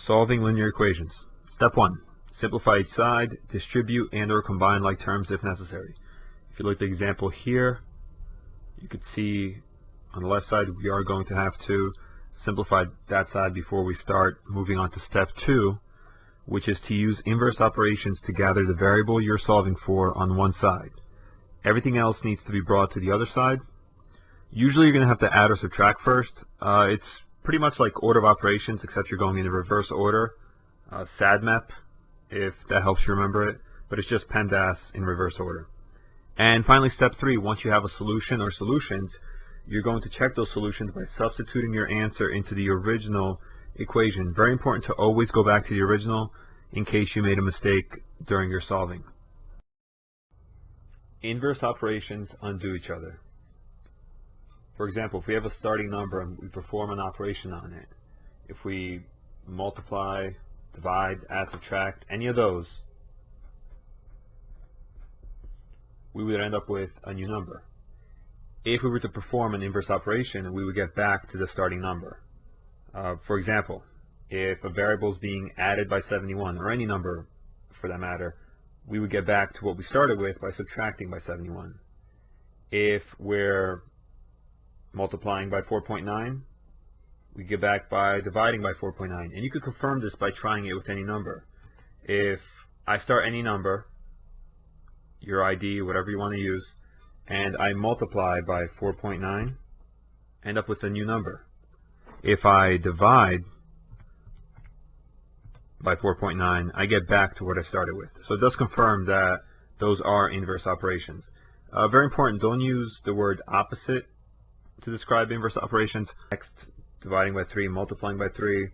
Solving linear equations. Step 1. Simplify each side, distribute and or combine like terms if necessary. If you look at the example here, you could see on the left side we are going to have to simplify that side before we start moving on to step 2, which is to use inverse operations to gather the variable you're solving for on one side. Everything else needs to be brought to the other side. Usually you're going to have to add or subtract first. It's pretty much like order of operations, except you're going in the reverse order. SADMEP, if that helps you remember it, but it's just PEMDAS in reverse order. And finally, step 3, once you have a solution or solutions, you're going to check those solutions by substituting your answer into the original equation. Very important to always go back to the original in case you made a mistake during your solving. Inverse operations undo each other. For example, if we have a starting number and we perform an operation on it, if we multiply, divide, add, subtract, any of those, we would end up with a new number. If we were to perform an inverse operation, we would get back to the starting number. For example, if a variable is being added by 71, or any number for that matter, we would get back to what we started with by subtracting by 71. If we're multiplying by 4.9, we get back by dividing by 4.9. And you could confirm this by trying it with any number. If I start any number, your ID, whatever you want to use, and I multiply by 4.9, end up with a new number. If I divide by 4.9, I get back to what I started with. So it does confirm that those are inverse operations. Very important, don't use the word opposite to describe inverse operations. Next, dividing by 3, multiplying by 3.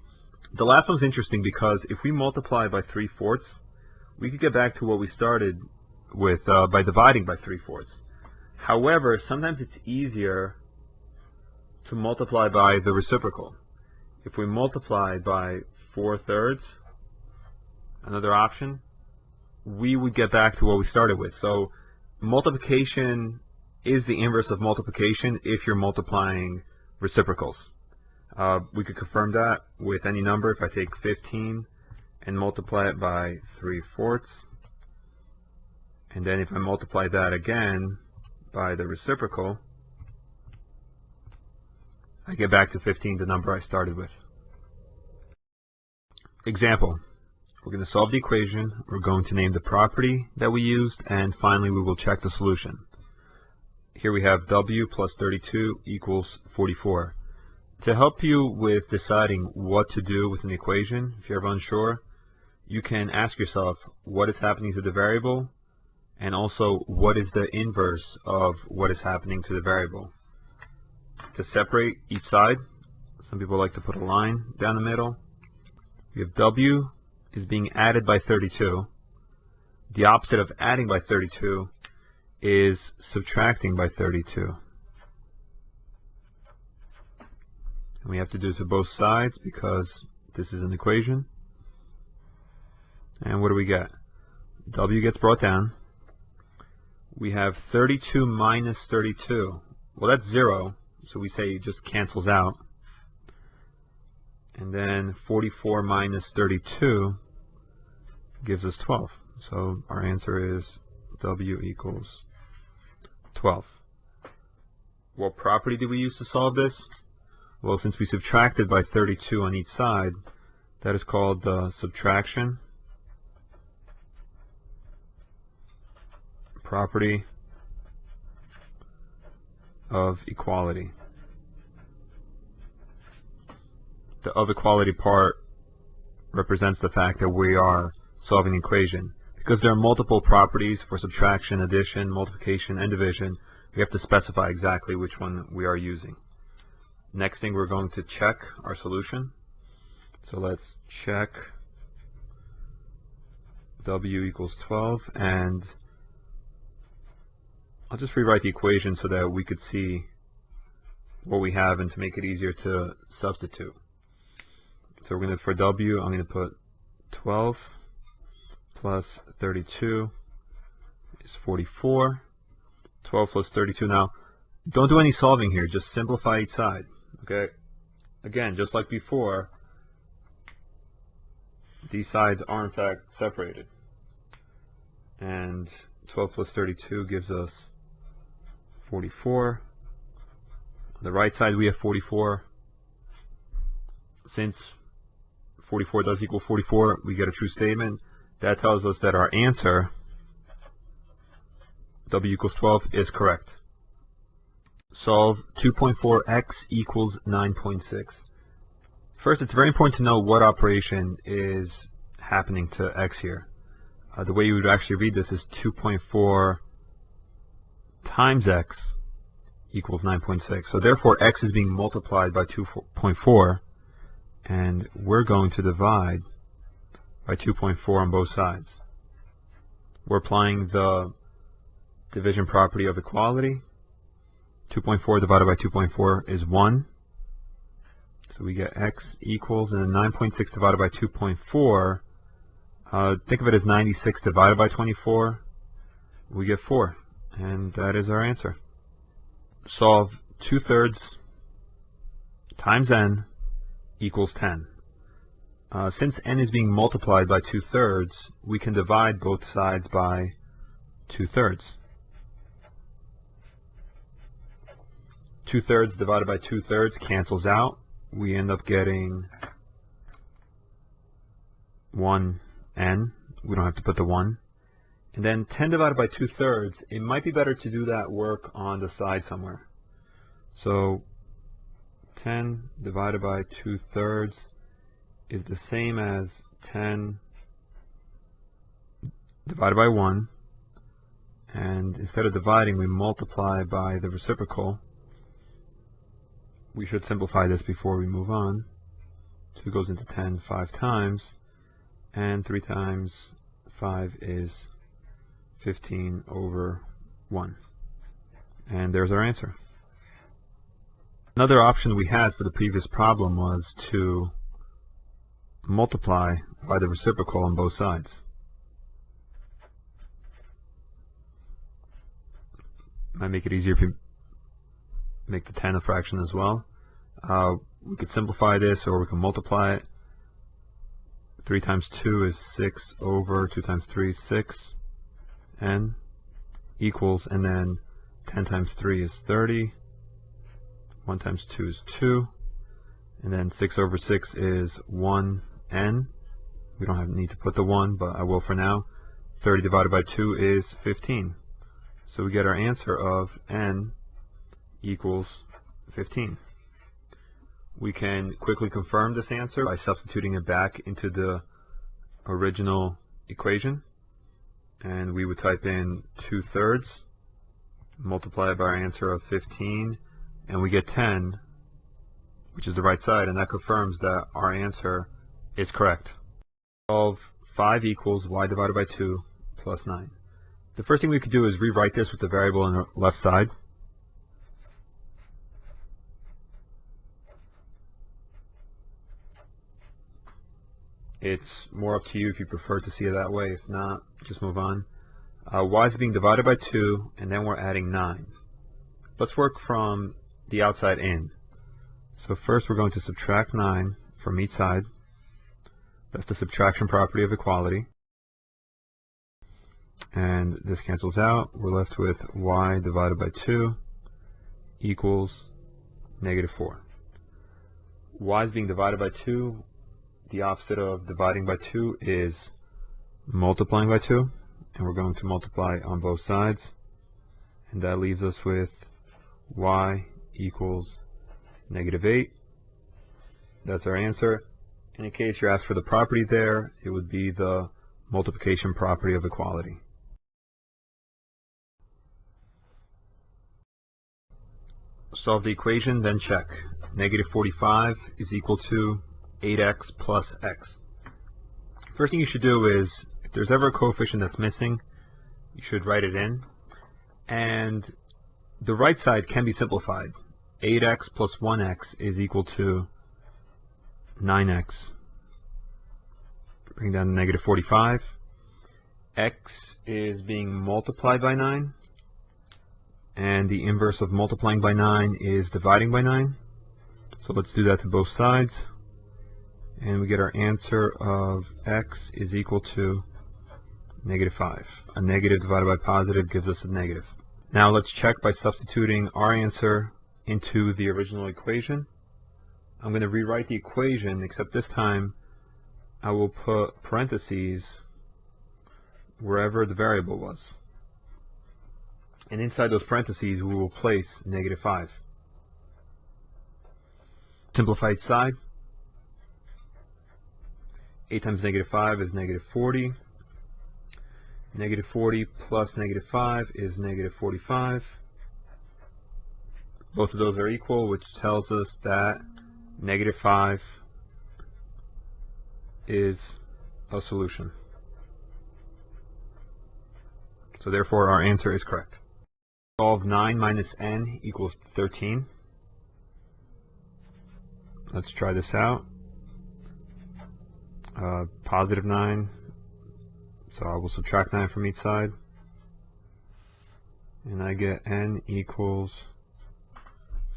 The last one's interesting because if we multiply by 3/4, we could get back to what we started with by dividing by 3/4. However, sometimes it's easier to multiply by the reciprocal. If we multiply by 4/3, another option, we would get back to what we started with. So multiplication is the inverse of multiplication if you're multiplying reciprocals. We could confirm that with any number. If I take 15 and multiply it by 3/4, and then if I multiply that again by the reciprocal, I get back to 15, the number I started with. Example. We're going to solve the equation, we're going to name the property that we used, and finally we will check the solution. Here we have W plus 32 equals 44. To help you with deciding what to do with an equation, if you're ever unsure, you can ask yourself what is happening to the variable, and also what is the inverse of what is happening to the variable. To separate each side, some people like to put a line down the middle. We have W is being added by 32. The opposite of adding by 32 is subtracting by 32. And we have to do it to both sides because this is an equation. And what do we get? W gets brought down. We have 32 minus 32. Well, that's 0, so we say it just cancels out. And then 44 minus 32 gives us 12. So our answer is W equals 12. What property did we use to solve this? Well, since we subtracted by 32 on each side, that is called the subtraction property of equality. The of equality part represents the fact that we are solving an equation. Because there are multiple properties for subtraction, addition, multiplication, and division, we have to specify exactly which one we are using. Next thing, we're going to check our solution. So let's check W equals 12, and I'll just rewrite the equation so that we could see what we have and to make it easier to substitute. So we're going to, for W, I'm going to put 12 plus 32 is 44. 12 plus 32. Now, don't do any solving here. Just simplify each side. Okay? Again, just like before, these sides are in fact separated. And 12 plus 32 gives us 44. On the right side we have 44. Since 44 does equal 44, we get a true statement. That tells us that our answer, W equals 12, is correct. Solve 2.4x equals 9.6. First, it's very important to know what operation is happening to x here. The way you would actually read this is 2.4 times x equals 9.6. So therefore, x is being multiplied by 2.4, and we're going to divide by 2.4 on both sides. We're applying the division property of equality. 2.4 divided by 2.4 is 1. So we get x equals, and then 9.6 divided by 2.4, think of it as 96 divided by 24. We get 4, and that is our answer. Solve 2/3 times n equals 10. Since n is being multiplied by 2/3, we can divide both sides by 2/3. 2/3 divided by 2/3 cancels out. We end up getting 1n. We don't have to put the 1. And then 10 divided by 2/3, it might be better to do that work on the side somewhere. So 10 divided by 2/3 is the same as 10 divided by 1. And instead of dividing, we multiply by the reciprocal. We should simplify this before we move on. 2 goes into 10 5 times, and 3 times 5 is 15 over 1. And there's our answer. Another option we had for the previous problem was to multiply by the reciprocal on both sides. Might make it easier if you make the 10 a fraction as well. We could simplify this, or we can multiply it. 3 times 2 is 6 over 2 times 3 is 6, n equals, and then 10 times 3 is 30, 1 times 2 is 2, and then 6 over 6 is 1n. We don't need to put the 1, but I will for now. 30 divided by 2 is 15. So we get our answer of n equals 15. We can quickly confirm this answer by substituting it back into the original equation. And we would type in 2/3, multiply by our answer of 15, and we get 10, which is the right side, and that confirms that our answer is correct. Solve 5 equals y divided by 2 plus 9. The first thing we could do is rewrite this with the variable on the left side. It's more up to you if you prefer to see it that way. If not, just move on. Y is being divided by 2, and then we're adding 9. Let's work from the outside in. So first we're going to subtract 9 from each side. That's the subtraction property of equality. And this cancels out. We're left with y divided by 2 equals -4. Y is being divided by 2. The opposite of dividing by 2 is multiplying by 2. And we're going to multiply on both sides. And that leaves us with y equals -8. That's our answer. And in case you're asked for the property there, it would be the multiplication property of equality. Solve the equation, then check. -45 is equal to 8x plus x. First thing you should do is, if there's ever a coefficient that's missing, you should write it in. And the right side can be simplified. 8x plus 1x is equal to 9x. Bring down to -45. X is being multiplied by 9. And the inverse of multiplying by 9 is dividing by 9. So let's do that to both sides. and we get our answer of x is equal to -5. A negative divided by positive gives us a negative. Now let's check by substituting our answer into the original equation. I'm going to rewrite the equation, except this time I will put parentheses wherever the variable was. And inside those parentheses we will place -5. Simplified side, 8 times -5 is -40. -40 plus -5 is -45. Both of those are equal, which tells us that -5 is a solution. So therefore our answer is correct. Solve 9 minus n equals 13. Let's try this out. Positive 9. So I will subtract 9 from each side. And I get n equals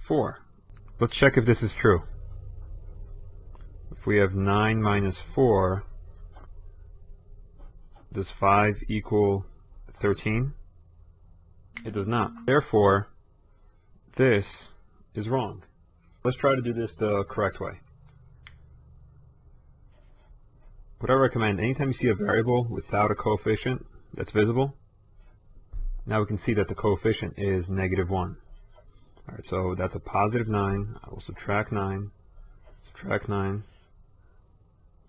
4. Let's check if this is true. If we have 9 minus 4, does 5 equal 13? It does not. Therefore, this is wrong. Let's try to do this the correct way. What I recommend, anytime you see a variable without a coefficient that's visible, now we can see that the coefficient is -1. Alright, so that's a positive 9. I will subtract 9. Subtract 9.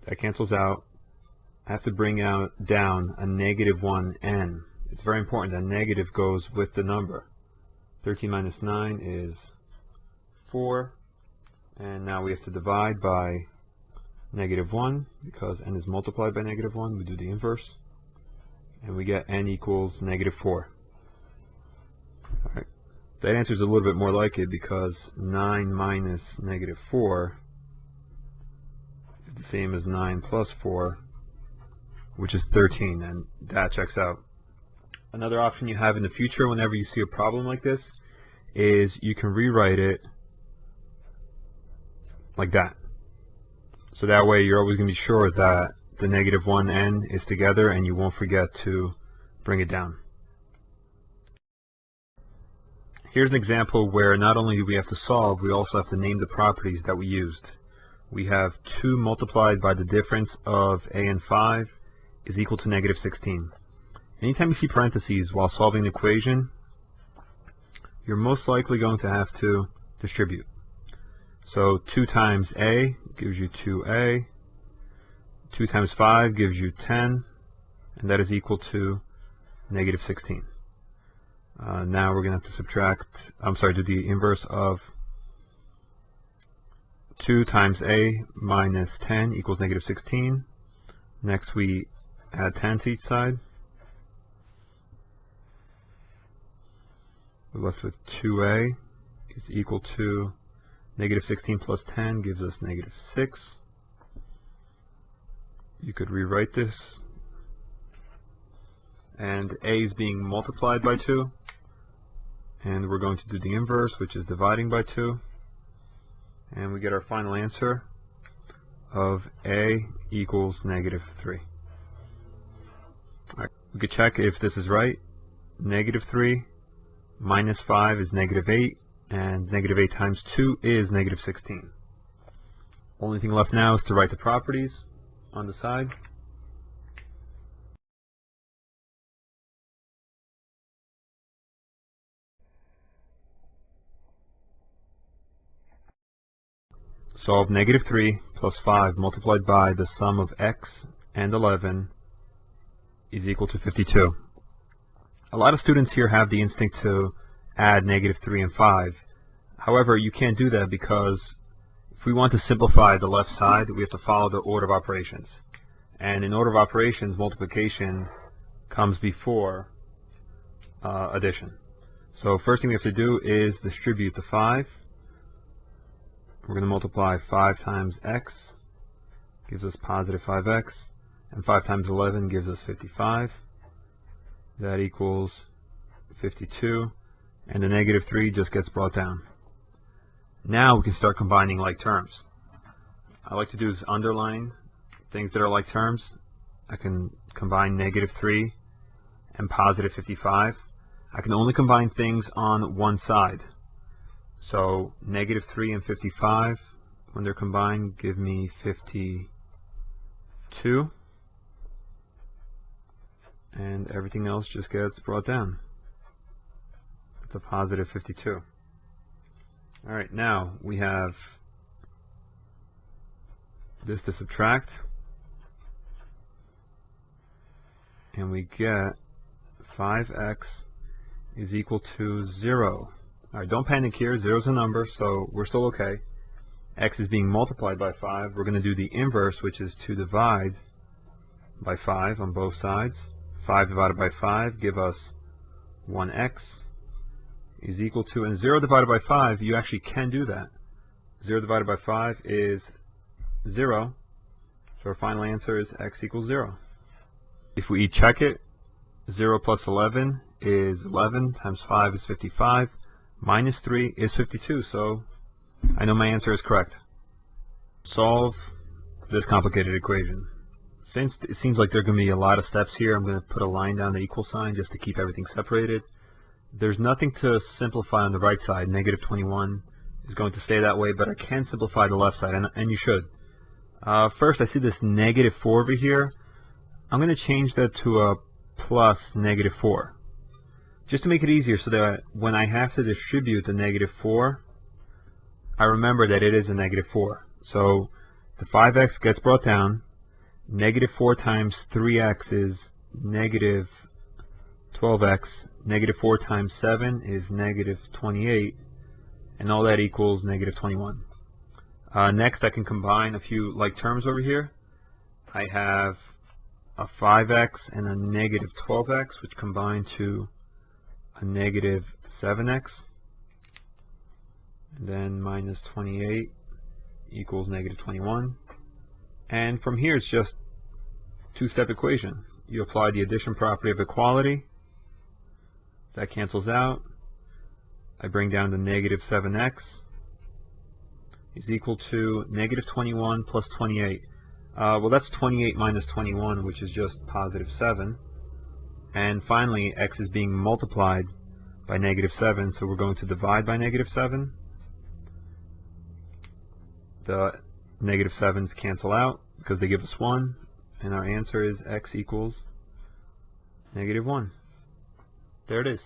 That cancels out. I have to bring down a -1n. It's very important that negative goes with the number. 13 minus 9 is 4. And now we have to divide by -1, because n is multiplied by -1. We do the inverse. And we get n equals -4. Alright. That answer is a little bit more like it, because 9 minus -4 is the same as 9 plus 4, which is 13, and that checks out. Another option you have in the future whenever you see a problem like this is you can rewrite it like that. So that way you're always going to be sure that the -1n is together and you won't forget to bring it down. Here's an example where not only do we have to solve, we also have to name the properties that we used. We have 2 multiplied by the difference of a and 5 is equal to -16. Anytime you see parentheses while solving the equation, you're most likely going to have to distribute. So 2 times a gives you 2a, 2 times 5 gives you 10, and that is equal to -16. Now we're going to have to do the inverse of 2 times a minus 10 equals -16. Next we add 10 to each side. We're left with 2a is equal to -16 plus 10 gives us -6. You could rewrite this, and a is being multiplied by 2, and we're going to do the inverse, which is dividing by 2, and we get our final answer of a equals -3. Alright, we could check if this is right. -3 minus 5 is -8, and -8 times 2 is -16. Only thing left now is to write the properties on the side. Solve -3 plus 5 multiplied by the sum of x and 11 is equal to 52. A lot of students here have the instinct to add -3 and 5. However, you can't do that, because if we want to simplify the left side, we have to follow the order of operations. And in order of operations, multiplication comes before addition. So first thing we have to do is distribute the 5. We're going to multiply 5 times x, gives us positive 5x, and 5 times 11 gives us 55. That equals 52, and the -3 just gets brought down. Now we can start combining like terms. I like to do is underline things that are like terms. I can combine -3 and +55. I can only combine things on one side. So -3 and 55, when they're combined, give me 52. And everything else just gets brought down. It's a +52. Alright, now we have this to subtract. And we get 5x is equal to 0. Alright, don't panic here. 0 is a number, so we're still okay. X is being multiplied by 5. We're going to do the inverse, which is to divide by 5 on both sides. 5 divided by 5 give us 1x is equal to, and 0 divided by 5, you actually can do that. 0 divided by 5 is 0. So our final answer is x equals 0. If we check it, 0 plus 11 is 11 times 5 is 55. Minus 3 is 52. So I know my answer is correct. Solve this complicated equation. Since it seems like there are going to be a lot of steps here, I'm going to put a line down the equal sign just to keep everything separated. There's nothing to simplify on the right side. -21 is going to stay that way, but I can simplify the left side, and you should. First, I see this -4 over here. I'm going to change that to a plus -4. Just to make it easier so that when I have to distribute the -4, I remember that it is a -4. So the 5x gets brought down. -4 times 3x is -12x. -4 times 7 is -28. And all that equals -21. Next, I can combine a few like terms over here. I have a 5x and a -12x, which combine to a -7x. And then minus 28 equals -21. And from here, it's just two-step equation. You apply the addition property of equality. That cancels out. I bring down the -7x is equal to -21 plus 28. Well, that's 28 minus 21, which is just +7. And finally, x is being multiplied by -7, so we're going to divide by -7. The -7s cancel out because they give us 1, and our answer is x equals -1. There it is.